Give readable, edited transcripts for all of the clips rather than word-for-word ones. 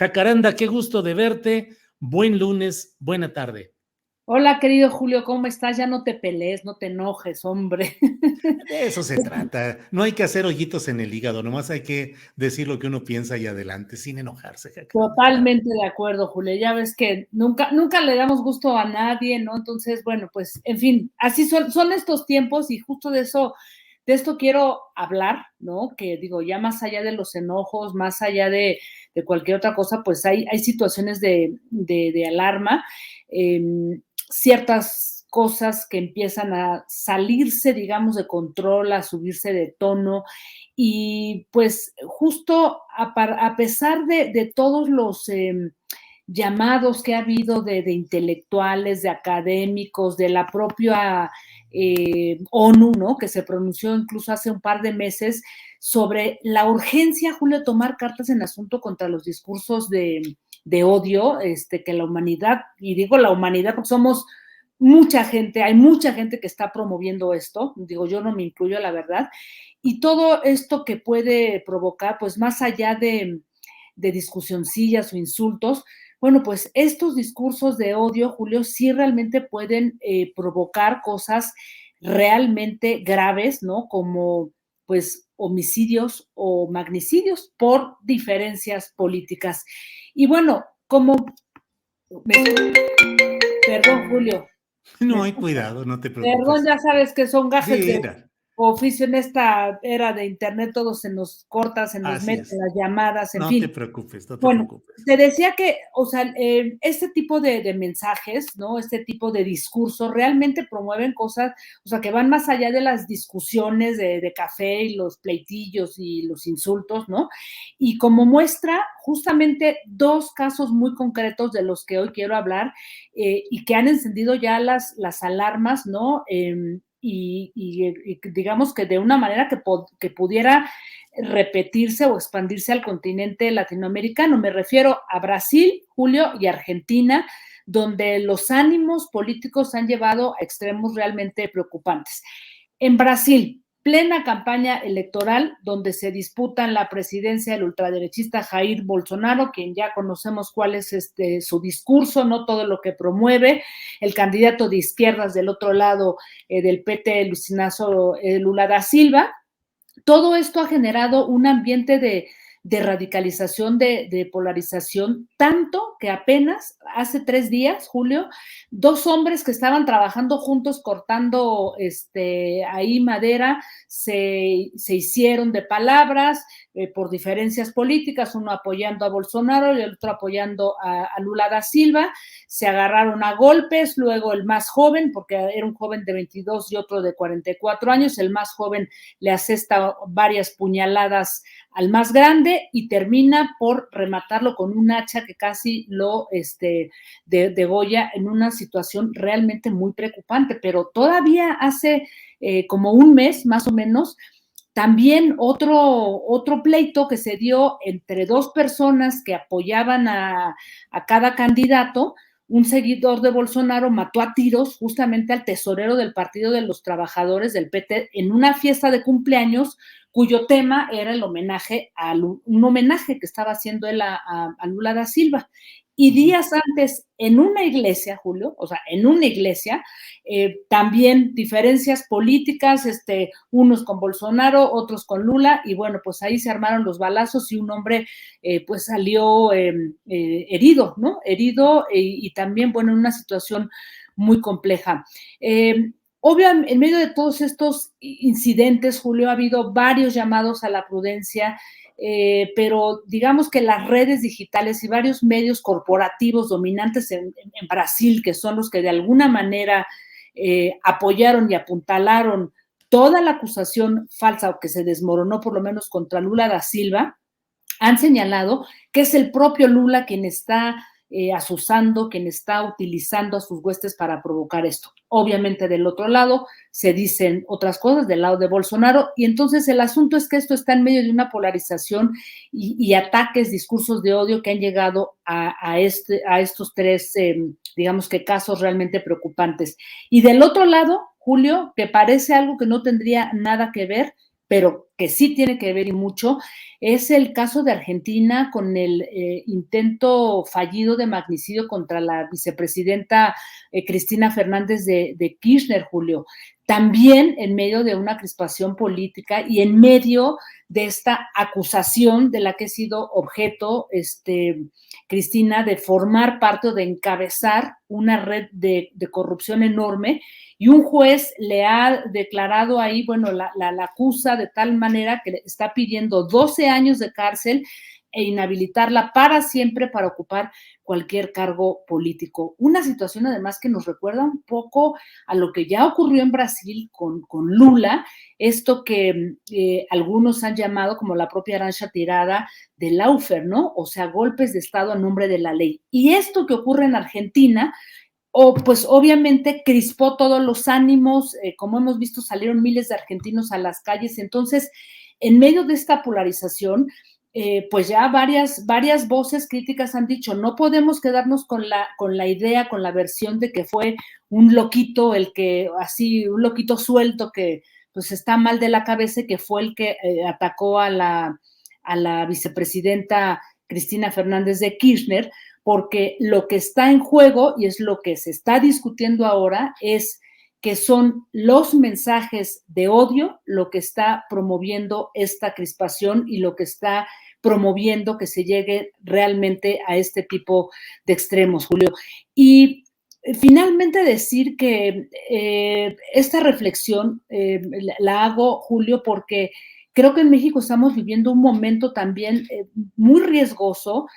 Jacaranda, qué gusto de verte. Buen lunes, buena tarde. Hola, querido Julio, ¿cómo estás? Ya no te pelees, no te enojes, hombre. De eso se trata. No hay que hacer hoyitos en el hígado, nomás hay que decir lo que uno piensa y adelante, sin enojarse, Jacaranda, claro. Totalmente de acuerdo, Julio. Ya ves que nunca le damos gusto a nadie, ¿no? Entonces, bueno, pues, en fin, así son estos tiempos y justo de esto quiero hablar, ¿no? Que digo, ya más allá de los enojos, más allá de cualquier otra cosa, pues hay situaciones de alarma, ciertas cosas que empiezan a salirse, digamos, de control, a subirse de tono, y pues justo a pesar de todos los llamados que ha habido de intelectuales, de académicos, de la propia ONU, ¿no? Que se pronunció incluso hace un par de meses sobre la urgencia, Julio, de tomar cartas en asunto contra los discursos de odio, que la humanidad, y digo la humanidad porque somos mucha gente, hay mucha gente que está promoviendo esto, digo, yo no me incluyo, la verdad, y todo esto que puede provocar, pues más allá de discusioncillas o insultos, bueno, pues estos discursos de odio, Julio, sí realmente pueden provocar cosas realmente graves, ¿no? Como pues homicidios o magnicidios por diferencias políticas. Y bueno, perdón, Julio, No hay cuidado, no te perdón, preocupes. ya sabes que son gajes Sí, de era. oficio en esta era de internet, todo se nos corta, se nos Así mete es. las llamadas, en No te fin. preocupes, no te Bueno, preocupes. te decía que, o sea, este tipo de mensajes, ¿no? Este tipo de discursos realmente promueven cosas, o sea, que van más allá de las discusiones de café y los pleitillos y los insultos, ¿no? Y como muestra justamente dos casos muy concretos de los que hoy quiero hablar y que han encendido ya las alarmas, ¿no? Y digamos que de una manera que pudiera repetirse o expandirse al continente latinoamericano. Me refiero a Brasil, Julio, y Argentina, donde los ánimos políticos han llevado a extremos realmente preocupantes. En Brasil, plena campaña electoral donde se disputan la presidencia del ultraderechista Jair Bolsonaro, quien ya conocemos cuál es su discurso, no todo lo que promueve, el candidato de izquierdas del otro lado del PT, Lucinazo Lula da Silva. Todo esto ha generado un ambiente de radicalización, de polarización, tanto que apenas hace 3 días, Julio, dos hombres que estaban trabajando juntos cortando ahí madera, se hicieron de palabras por diferencias políticas, uno apoyando a Bolsonaro y el otro apoyando a Lula da Silva, se agarraron a golpes, luego el más joven, porque era un joven de 22 y otro de 44 años, el más joven le asesta varias puñaladas al más grande y termina por rematarlo con un hacha que casi lo degolla en una situación realmente muy preocupante. Pero todavía hace como un mes más o menos, también otro pleito que se dio entre dos personas que apoyaban a cada candidato. Un seguidor de Bolsonaro mató a tiros justamente al tesorero del Partido de los Trabajadores del PT en una fiesta de cumpleaños cuyo tema era el homenaje un homenaje que estaba haciendo él a Lula da Silva. Y días antes, en una iglesia, Julio, o sea, en una iglesia, también diferencias políticas, unos con Bolsonaro, otros con Lula, y bueno, pues ahí se armaron los balazos y un hombre pues salió herido, ¿no? Herido y también, bueno, en una situación muy compleja. Obvio, en medio de todos estos incidentes, Julio, ha habido varios llamados a la prudencia, pero digamos que las redes digitales y varios medios corporativos dominantes en Brasil, que son los que de alguna manera apoyaron y apuntalaron toda la acusación falsa o que se desmoronó por lo menos contra Lula da Silva, han señalado que es el propio Lula quien está asusando, quien está utilizando a sus huestes para provocar esto. Obviamente del otro lado se dicen otras cosas, del lado de Bolsonaro, y entonces el asunto es que esto está en medio de una polarización y ataques, discursos de odio que han llegado a estos tres, digamos que casos realmente preocupantes. Y del otro lado, Julio, que parece algo que no tendría nada que ver, pero que sí tiene que ver y mucho, es el caso de Argentina con el intento fallido de magnicidio contra la vicepresidenta Cristina Fernández de Kirchner, Julio. También en medio de una crispación política y en medio de esta acusación de la que ha sido objeto Cristina, de formar parte o de encabezar una red de corrupción enorme, y un juez le ha declarado ahí, bueno, la acusa de tal manera que le está pidiendo 12 años de cárcel e inhabilitarla para siempre para ocupar cualquier cargo político. Una situación además que nos recuerda un poco a lo que ya ocurrió en Brasil con Lula, esto que algunos han llamado, como la propia Arantxa Tirada, de lawfare, ¿no? O sea, golpes de Estado a nombre de la ley. Y esto que ocurre en Argentina, pues obviamente crispó todos los ánimos, como hemos visto, salieron miles de argentinos a las calles. Entonces, en medio de esta polarización, pues ya varias voces críticas han dicho, no podemos quedarnos con la idea, con la versión de que fue un loquito, un loquito suelto que pues está mal de la cabeza, que fue el que atacó a la vicepresidenta Cristina Fernández de Kirchner, porque lo que está en juego, y es lo que se está discutiendo ahora, es que son los mensajes de odio lo que está promoviendo esta crispación y lo que está promoviendo que se llegue realmente a este tipo de extremos, Julio. Y finalmente decir que esta reflexión la hago, Julio, porque creo que en México estamos viviendo un momento también muy riesgoso,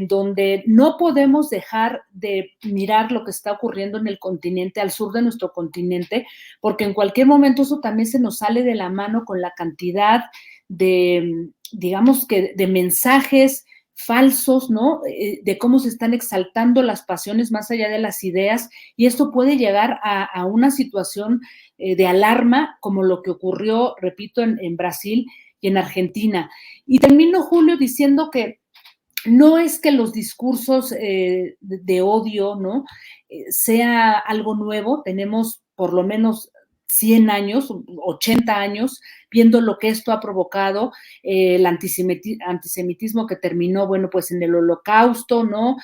donde no podemos dejar de mirar lo que está ocurriendo en el continente, al sur de nuestro continente, porque en cualquier momento eso también se nos sale de la mano con la cantidad de, digamos que, de mensajes falsos, ¿no? De cómo se están exaltando las pasiones más allá de las ideas, y esto puede llegar a una situación de alarma, como lo que ocurrió, repito, en Brasil y en Argentina. Y termino, Julio, diciendo que no es que los discursos de odio, ¿no? Sea algo nuevo. Tenemos por lo menos 100 años, 80 años, viendo lo que esto ha provocado, el antisemitismo que terminó, bueno, pues en el Holocausto, ¿no?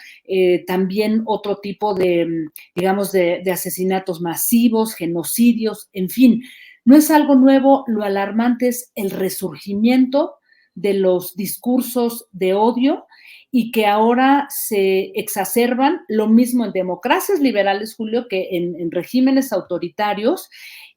También otro tipo de, digamos, de asesinatos masivos, genocidios, en fin. No es algo nuevo, lo alarmante es el resurgimiento de los discursos de odio, y que ahora se exacerban, lo mismo en democracias liberales, Julio, que en regímenes autoritarios,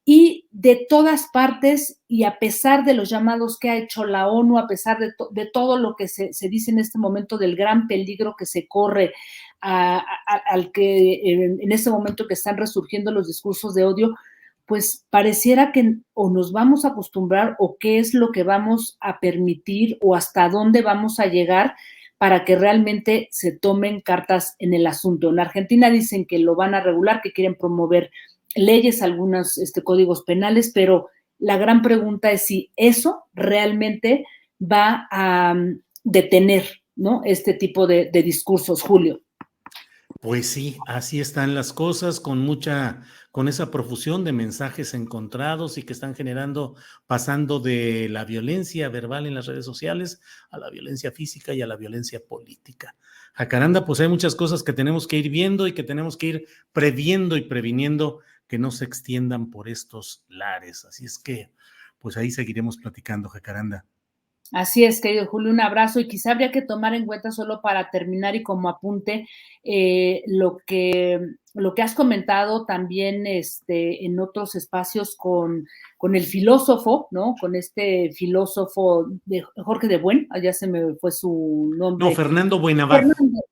y de todas partes, y a pesar de los llamados que ha hecho la ONU, a pesar de todo lo que se dice en este momento del gran peligro que se corre al que en este momento que están resurgiendo los discursos de odio, pues pareciera que o nos vamos a acostumbrar o qué es lo que vamos a permitir o hasta dónde vamos a llegar para que realmente se tomen cartas en el asunto. En Argentina dicen que lo van a regular, que quieren promover leyes, algunos códigos penales, pero la gran pregunta es si eso realmente va a detener, ¿no? Este tipo de discursos, Julio. Pues sí, así están las cosas, con esa profusión de mensajes encontrados y que están pasando de la violencia verbal en las redes sociales a la violencia física y a la violencia política. Jacaranda, pues hay muchas cosas que tenemos que ir viendo y que tenemos que ir previendo y previniendo que no se extiendan por estos lares. Así es que, pues ahí seguiremos platicando, Jacaranda. Así es, querido Julio, un abrazo, y quizá habría que tomar en cuenta, solo para terminar y como apunte, lo que has comentado también en otros espacios con el filósofo, ¿no? Con este filósofo de Jorge de Buen, allá se me fue su No, nombre. Fernando Buenabad.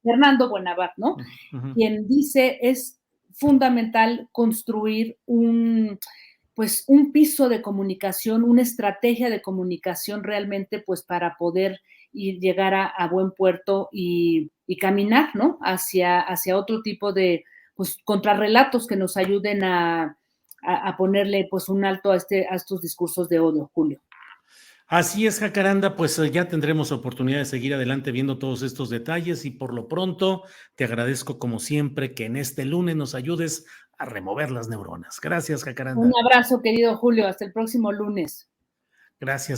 Fernando Buenabad, ¿no? Uh-huh. Quien dice es fundamental construir pues un piso de comunicación, una estrategia de comunicación realmente, pues para poder llegar a buen puerto y caminar, ¿no? Hacia otro tipo de, pues, contrarrelatos que nos ayuden a ponerle, pues, un alto a estos discursos de odio, Julio. Así es, Jacaranda, pues ya tendremos oportunidad de seguir adelante viendo todos estos detalles y por lo pronto te agradezco como siempre que en este lunes nos ayudes a remover las neuronas. Gracias, Un Jacaranda. abrazo, querido Julio, hasta el próximo lunes. Gracias.